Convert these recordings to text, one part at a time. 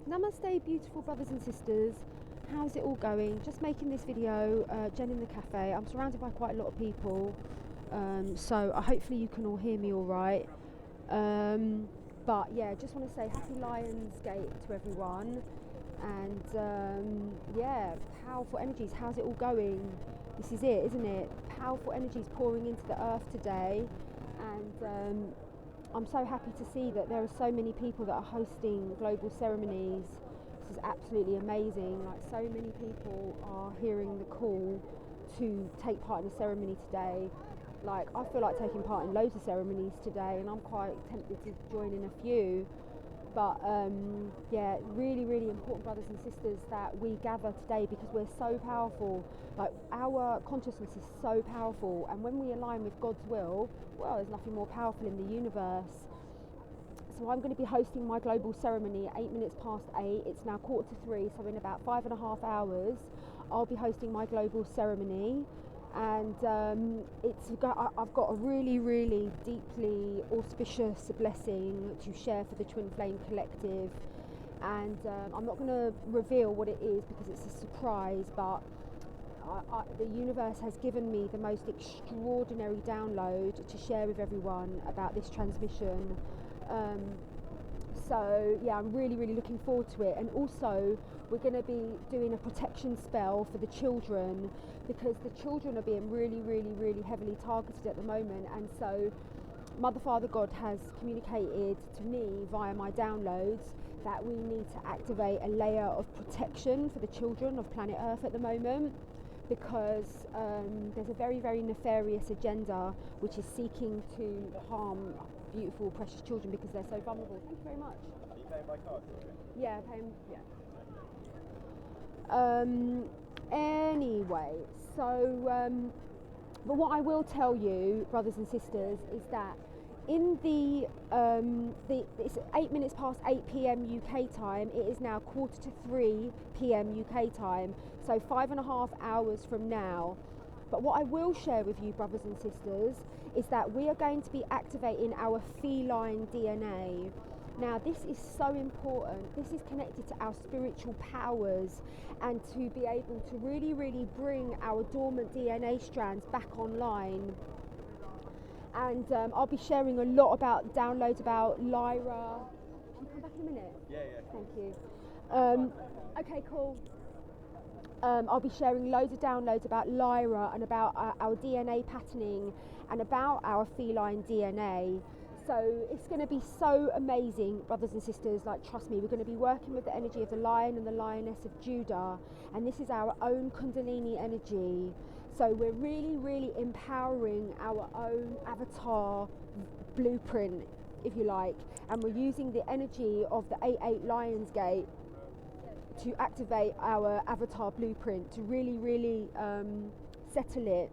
Namaste, beautiful brothers and sisters. How's it all going? Just making this video, Jen in the cafe. I'm surrounded by quite a lot of people, so hopefully you can all hear me all right. But yeah, just want to say happy Lionsgate to everyone. And yeah, powerful energies. How's it all going? This is it, isn't it? Powerful energies pouring into the earth today, and I'm so happy to see that there are so many people that are hosting global ceremonies. This is absolutely amazing. Like, so many people are hearing the call to take part in a ceremony today. Like, I feel like taking part in loads of ceremonies today, and I'm quite tempted to join in a few. But yeah, really, really important, brothers and sisters, that we gather today because we're so powerful. Like, our consciousness is so powerful, and when we align with God's will, well, there's nothing more powerful in the universe. So I'm going to be hosting my global ceremony at 8 minutes past 8. It's now 2:45, so in about 5.5 hours, I'll be hosting my global ceremony. And I've got a really, really deeply auspicious blessing to share for the Trimflame Collective, and I'm not going to reveal what it is because it's a surprise, but the universe has given me the most extraordinary download to share with everyone about this transmission. So yeah, I'm really, really looking forward to it. And also, we're going to be doing a protection spell for the children, because the children are being really, really, really heavily targeted at the moment. And so Mother, Father, God has communicated to me via my downloads that we need to activate a layer of protection for the children of planet Earth at the moment, because there's a very, very nefarious agenda which is seeking to harm beautiful, precious children because they're so vulnerable. Thank you very much. Are you paying by card? Yeah, paying. Yeah. Anyway, so but what I will tell you, brothers and sisters, is that in it's 8 minutes past 8 p.m. UK time. It is now 2:45 p.m. UK time, so 5.5 hours from now. But what I will share with you, brothers and sisters, is that we are going to be activating our feline DNA. Now, this is so important. This is connected to our spiritual powers, and to be able to really, really bring our dormant DNA strands back online. And I'll be sharing a lot about downloads about Lyra. Can you come back in a minute? Yeah. Thank you. Okay, cool. I'll be sharing loads of downloads about Lyra and about our DNA patterning and about our feline DNA. So it's going to be so amazing, brothers and sisters. Like, trust me, we're going to be working with the energy of the lion and the lioness of Judah, and this is our own Kundalini energy. So we're really, really empowering our own avatar blueprint, if you like, and we're using the energy of the 8/8 Lionsgate to activate our avatar blueprint, to really, really settle it,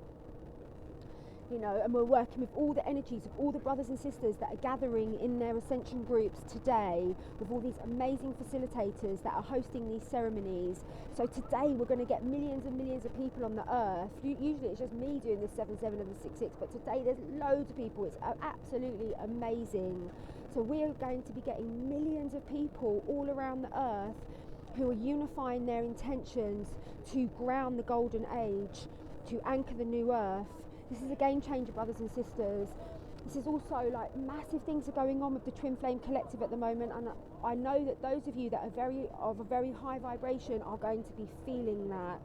you know. And we're working with all the energies of all the brothers and sisters that are gathering in their ascension groups today, with all these amazing facilitators that are hosting these ceremonies. So today we're going to get millions and millions of people on the earth. Usually it's just me doing the 7/7 and the 6/6, but today there's loads of people. It's absolutely amazing. So we are going to be getting millions of people all around the earth who are unifying their intentions to ground the golden age, to anchor the new earth. This is a game changer, brothers and sisters. This is also, like, massive things are going on with the Trimflame Collective at the moment, and I know that those of you that are of a very high vibration are going to be feeling that.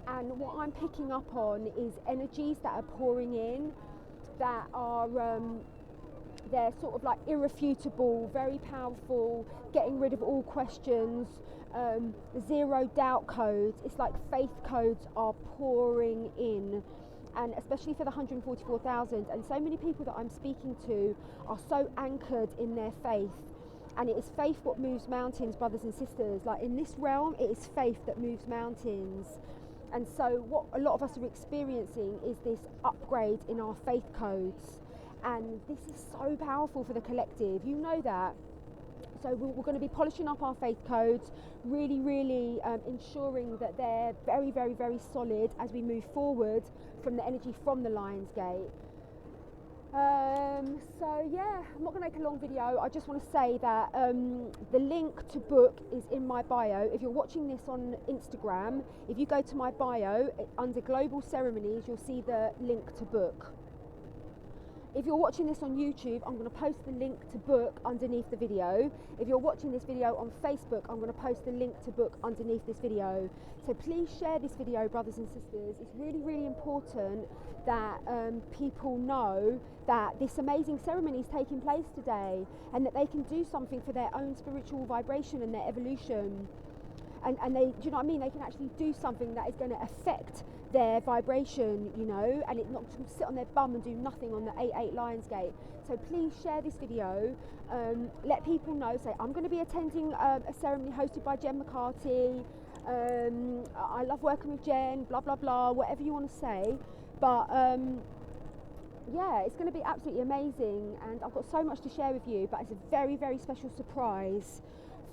And what I'm picking up on is energies that are pouring in that are they're sort of like irrefutable, very powerful, getting rid of all questions, zero doubt codes. It's like faith codes are pouring in, and especially for the 144,000. And so many people that I'm speaking to are so anchored in their faith. And it is faith what moves mountains, brothers and sisters. Like, in this realm, it is faith that moves mountains. And so what a lot of us are experiencing is this upgrade in our faith codes. And this is so powerful for the collective, you know that. So we're going to be polishing up our faith codes, really, really ensuring that they're very, very, very solid as we move forward from the energy from the Lionsgate. So yeah, I'm not going to make a long video. I just want to say that the link to book is in my bio. If you're watching this on Instagram, if you go to my bio, under Global Ceremonies, you'll see the link to book. If you're watching this on YouTube, I'm going to post the link to book underneath the video. If you're watching this video on Facebook, I'm going to post the link to book underneath this video. So please share this video, brothers and sisters. It's really, really important that people know that this amazing ceremony is taking place today, and that they can do something for their own spiritual vibration and their evolution. And they, do you know what I mean? They can actually do something that is going to affect their vibration, you know, and it not just sit on their bum and do nothing on the 8/8 Lionsgate. So please share this video. Let people know. Say, I'm going to be attending a ceremony hosted by Jen McCarthy. I love working with Jen. Blah blah blah. Whatever you want to say, but yeah, it's going to be absolutely amazing, and I've got so much to share with you. But it's a very, very special surprise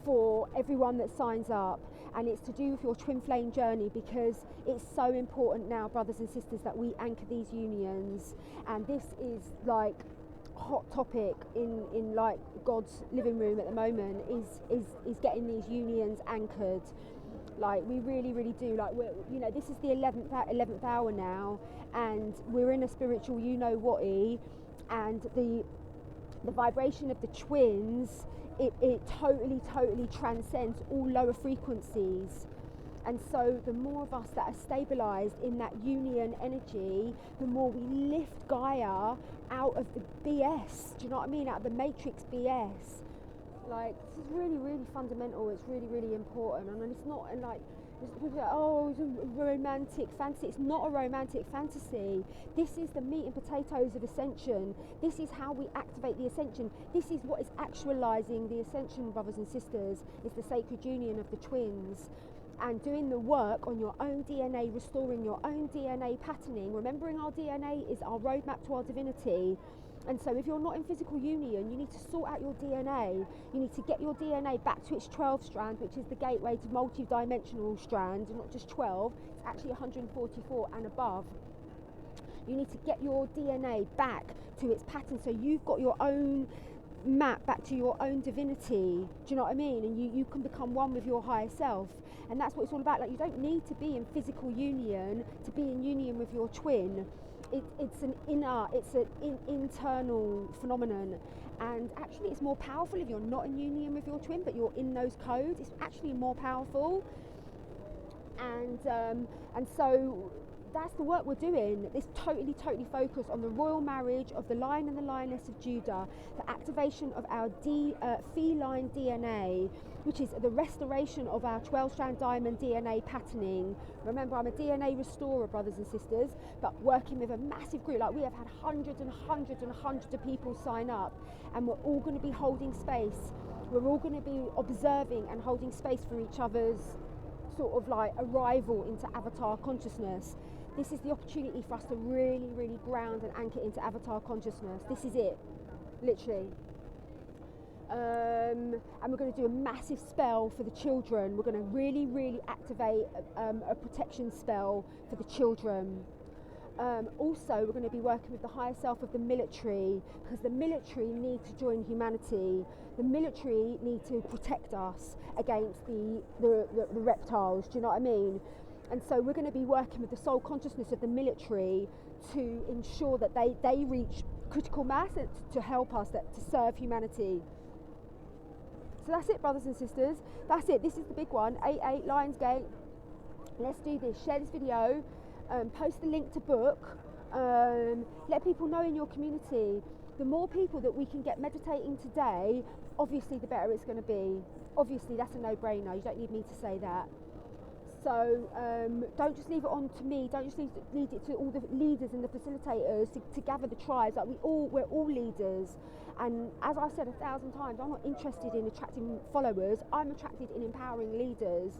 for everyone that signs up, and it's to do with your twin flame journey, because it's so important now, brothers and sisters, that we anchor these unions. And this is like hot topic in like God's living room at the moment, is getting these unions anchored. Like, we really, really do. Like, we're, you know, this is the 11th hour now, and we're in a spiritual you-know-what-y, and the vibration of the twins, it totally transcends all lower frequencies. And so the more of us that are stabilized in that union energy, the more we lift Gaia out of the BS, do you know what I mean, out of the matrix BS. Like, this is really, really fundamental. It's really, really important. And it's not like, people say, oh, it's a romantic fantasy. It's not a romantic fantasy. This is the meat and potatoes of ascension. This is how we activate the ascension. This is what is actualizing the ascension, brothers and sisters. It's the sacred union of the twins. And doing the work on your own DNA, restoring your own DNA patterning, remembering our DNA is our roadmap to our divinity. And so if you're not in physical union, you need to sort out your DNA. You need to get your DNA back to its 12 strand, which is the gateway to multi-dimensional strand, and not just 12, it's actually 144 and above. You need to get your DNA back to its pattern, so you've got your own map back to your own divinity. Do you know what I mean? And you can become one with your higher self. And that's what it's all about. Like, you don't need to be in physical union to be in union with your twin. It's an internal phenomenon, and actually it's more powerful if you're not in union with your twin, but you're in those codes. It's actually more powerful, and so that's the work we're doing. This totally focused on the royal marriage of the Lion and the Lioness of Judah, the activation of our feline DNA, which is the restoration of our 12-strand diamond DNA patterning. Remember, I'm a DNA restorer, brothers and sisters, but working with a massive group. Like, we have had hundreds of people sign up, and we're all going to be holding space. We're all going to be observing and holding space for each other's sort of like arrival into avatar consciousness. This is the opportunity for us to really, really ground and anchor into avatar consciousness. This is it, literally. And we're going to do a massive spell for the children. We're going to really, really activate a protection spell for the children. Also, we're going to be working with the higher self of the military, because the military need to join humanity. The military need to protect us against the reptiles, do you know what I mean? And so we're going to be working with the soul consciousness of the military to ensure that they reach critical mass to help us, to serve humanity. So that's it, brothers and sisters. That's it. This is the big one. 8/8 Lionsgate. Let's do this. Share this video. Post the link to book. Let people know in your community. The more people that we can get meditating today, obviously the better it's going to be. Obviously, that's a no-brainer. You don't need me to say that. So don't just leave it on to me. Don't just leave it to all the leaders and the facilitators to gather the tribes. Like, we're all leaders. And as I've said 1,000 times, I'm not interested in attracting followers. I'm attracted in empowering leaders.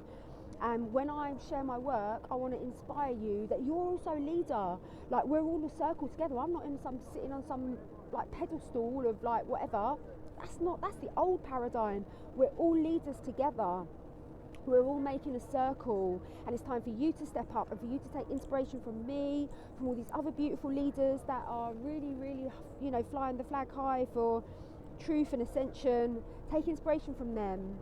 And when I share my work, I want to inspire you that you're also a leader. Like, we're all in a circle together. I'm not sitting on some like pedestal of like whatever. That's the old paradigm. We're all leaders together. We're all making a circle, and it's time for you to step up and for you to take inspiration from me, from all these other beautiful leaders that are really, really, you know, flying the flag high for truth and ascension. Take inspiration from them.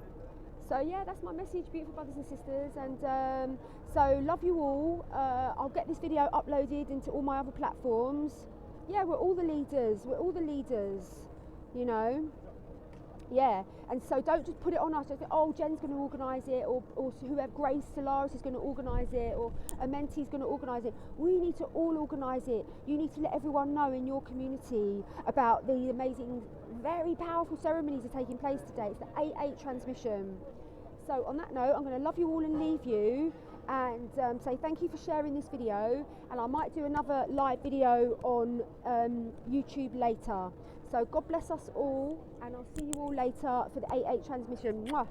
So yeah, that's my message, beautiful brothers and sisters, and so love you all. I'll get this video uploaded into all my other platforms. Yeah, we're all the leaders, you know. Yeah, and so don't just put it on us. Don't think, oh, Jen's going to organise it, or whoever, Grace Solaris is going to organise it, or a mentee's going to organise it. We need to all organise it. You need to let everyone know in your community about the amazing, very powerful ceremonies that are taking place today. It's the 8/8 transmission. So on that note, I'm going to love you all and leave you, and say thank you for sharing this video, and I might do another live video on YouTube later. So God bless us all, and I'll see you all later for the 8/8 transmission. Mwah.